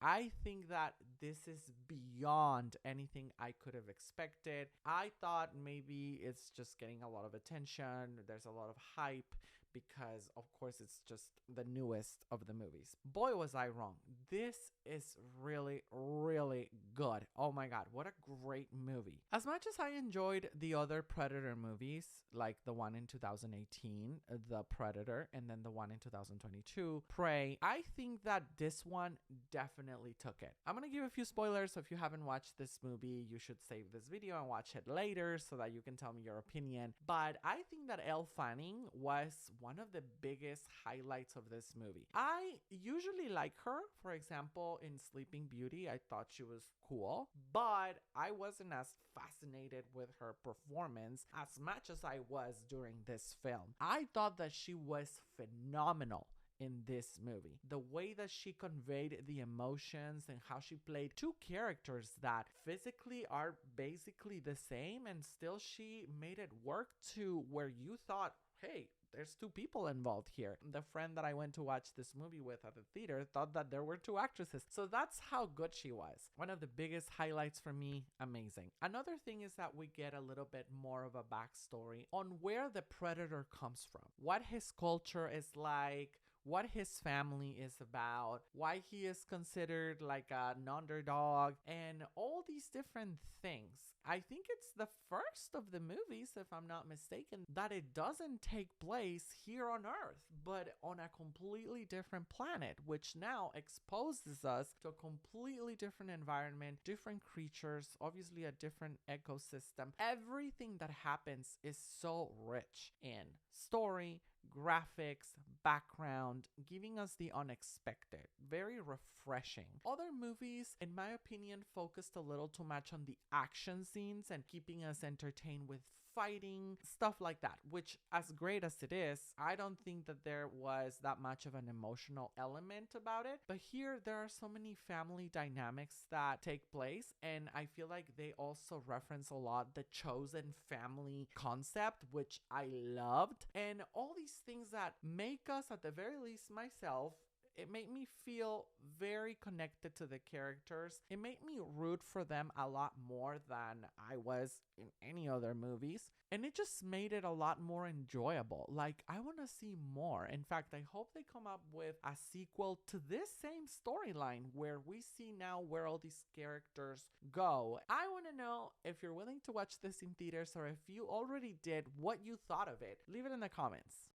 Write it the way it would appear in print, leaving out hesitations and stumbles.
I think that this is beyond anything I could have expected. I thought maybe it's just getting a lot of attention. There's a lot of hype because, of course, it's just the newest of the movies. Boy, was I wrong. This is really, really good. Oh my God, what a great movie. As much as I enjoyed the other Predator movies, like the one in 2018, The Predator, and then the one in 2022, Prey, I think that this one definitely took it. I'm gonna give a few spoilers, so if you haven't watched this movie, you should save this video and watch it later so that you can tell me your opinion. But I think that Elle Fanning was one of the biggest highlights of this movie. I usually like her. For example, in Sleeping Beauty, I thought she was cool, but I wasn't as fascinated with her performance as much as I was during this film. I thought that she was phenomenal in this movie. The way that she conveyed the emotions and how she played two characters that physically are basically the same, and still she made it work to where you thought, hey, there's two people involved here. The friend that I went to watch this movie with at the theater thought that there were two actresses. So that's how good she was. One of the biggest highlights for me, amazing. Another thing is that we get a little bit more of a backstory on where the Predator comes from, what his culture is like, what his family is about, why he is considered like an underdog, and all these different things. I think it's the first of the movies, if I'm not mistaken, that it doesn't take place here on Earth, but on a completely different planet, which now exposes us to a completely different environment, different creatures, obviously a different ecosystem. Everything that happens is so rich in story, graphics, background, giving us the unexpected. Very refreshing. Other movies, in my opinion, focused a little too much on the action scenes and keeping us entertained with fighting, stuff like that, which, as great as it is, I don't think that there was that much of an emotional element about it. But here, there are so many family dynamics that take place, and I feel like they also reference a lot the chosen family concept, which I loved. And all these things that make us, at the very least myself, it made me feel very connected to the characters. It made me root for them a lot more than I was in any other movies. And it just made it a lot more enjoyable. Like, I want to see more. In fact, I hope they come up with a sequel to this same storyline where we see now where all these characters go. I want to know if you're willing to watch this in theaters, or if you already did, what you thought of it. Leave it in the comments.